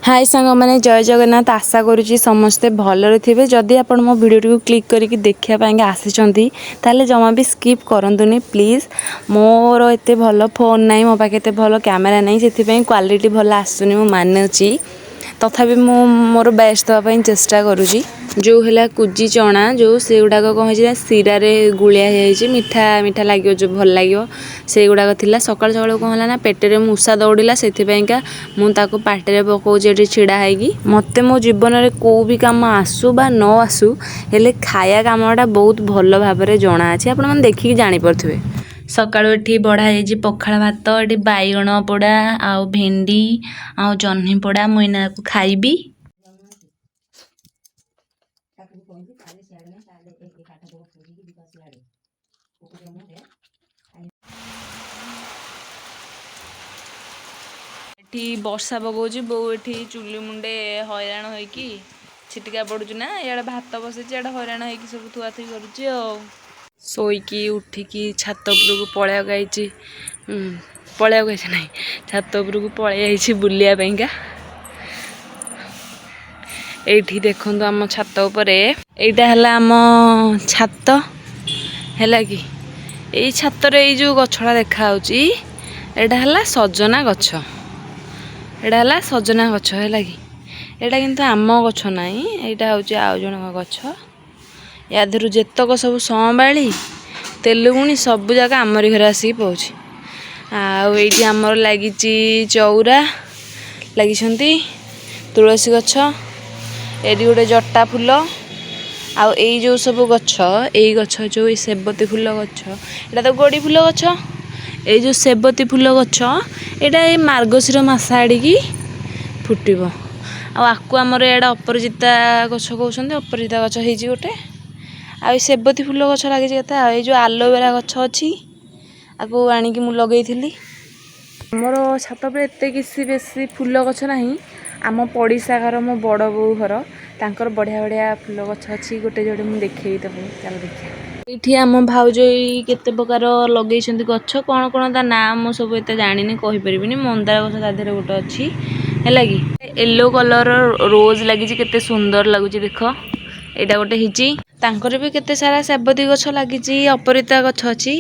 हाय सांग मैंने जय जगन्नाथ आशा करुँची समस्ते भलरे थे जदि आप मो भिडियो क्लिक करके देखापी आसी ताले जमा भी स्किप करंतुनी प्लीज। मोर एत भल फोन ना मो पाखे एत भल कैमेरा ना से क्वालिटी भल आसुनी मु मानुची तथापि मोर बेस्ट देवाई चेष्टा करुँची जो है कुजी चना जो से गुड़ाक कौन है सीरा गुलिया मीठा मीठा लगे जो भल लगे से गुड़ाक थी सका सका कौन है ना पेटे मूषा दौड़ला से मुझे पाटे पकाऊे छिड़ा है मत मो जीवन में कौ भी कम आसू बा न आसू हेले खाया कमटा बहुत भल भाव में जना अच्छे आपण मैंने देखिकी जापे सकाळु एठी बड़ा है पखाड़ भात एटी बैगण पोड़ा आउ भेंडी आउ जह्नी पोड़ा मुइना को खाइबी। एठी वर्षा पकाउची बो एठी चुली मुंडे हैरान होइकी छिटिका पड़ुची ना इे भात बसई इे हैरान होइकी सब थुआथुई करुची शोईकी उठिकी छात उपरକୁ पळेया गाइची पळेया गाइची नाही छात उपरକୁ पळेया आइची बुलिया पैंका। एठी देखंतु आम छात उपरे एटा हला आम छात हैला कि एई छात रे एई जो गछडा देखा होची एटा हला सजना गछ एटा हला सजना गछ हैला कि एटा किंतु आम गछ नाही एटा होची आउ जण गछ या धरु जेतक सब संबाली तेलुगुणी सब जगह आमरी घर आसिक पहुँच आईटी आमर लगी चौरा लगी तुलसी गछ एटी गोटे जटा फूल आउ एई जो सब गछ एई गछ जो सेबती फूल गछ एटा तो गोड़ी फूल गछ ए जो सेबती फूल गछ एटा ए मार्गशीर मास आड़िकी फुटब आकु आमर एडा अपराजिता गछ कहते अपराजिता गछ हो गोटे आ सेबती फूल गछ लगे केता ये जो आलोवेरा गछ अच्छी आपको आणिकी मु लगेइथिली मोर छात पे एते किसी बेसी फूल गछ नहीं आम पड़िशा घर मो बड़ बो घर तांकर बढ़िया बढ़िया फूल गछ अच्छी गोटे जोड़े मुझे देखे देबो चल देखिए ये आम भाउज केते प्रकार लगे गछ कौन कौन ता नाम मो सब एते जानिनी कहि परिबिनी मंदार गछ ता देहरे गोटे अच्छी है लगी येलो कलर रोज लगी केते सुंदर लगुच देख एटा गोटे हिची तांकर भी केते सारा सेबती गछ लगी अपरिता गछ अच्छी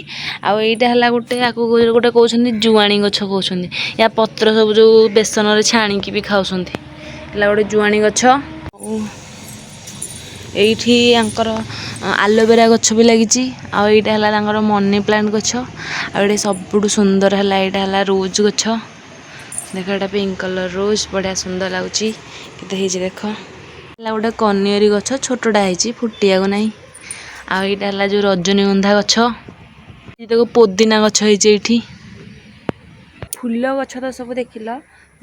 आउ एटा हला गोटे आको गोटे कहउछन्ती जुआणी गछ कहउछन्ती या पत्र सब जो बेसन रे छाणीकी भी खाउछन्ती हला गोटे जुआणी गछ एठी आंकर आलोवेरा गछ भी लगी आउ एटा हला तांकर मनी प्लांट गछ आ एटा सबुठु सुंदर हला एटा हला रोज गछ देख एटा पिंक कलर रोज बढ़िया सुंदर लगुची केते हिची देख गोटे कनियरी गछ छोटटा है फुटिया को नहीं आईटा है जो रजनीगंधा गछ देखो पुदीना गछ है फूल गछ तो सब देखिल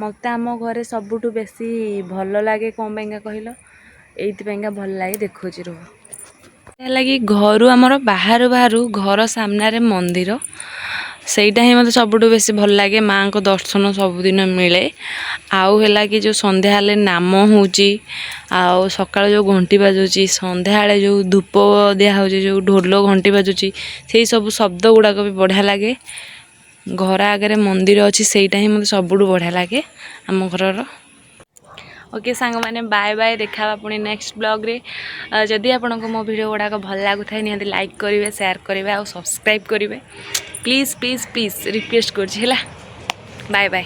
मत आम घरे सबुठ बेसी भल लगे कौन कहल ये भल लगे देखुची रोह लगी घर आमर बाहर बाहर घर सामने मंदिर सहीटा ही मतलब सबुठ बेसी भल लगे माँ को दर्शन सबुदिन मिले आउ है कि जो संध्या हेले नाम होची आउ सकाळ जो घंटी बाजुची संध्या हेले जो धूप दिया होची जो ढोल घंटी बाजुची से सब शब्द गुड़ाक भी बढ़िया लगे घर आगे मंदिर अच्छी सहीटा ही मतलब सबुठ बढ़िया लगे आम घर ओके सांग मैंने बाय बाय देखा पुणी नेक्स्ट ब्लॉग रे जदि आपको मो वीडियो गुड़ाक भल लगुता है निहाती लाइक करेंगे शेयर करेंगे और सब्सक्राइब करेंगे प्लीज प्लीज प्लीज रिक्वेस्ट कर बाय बाय।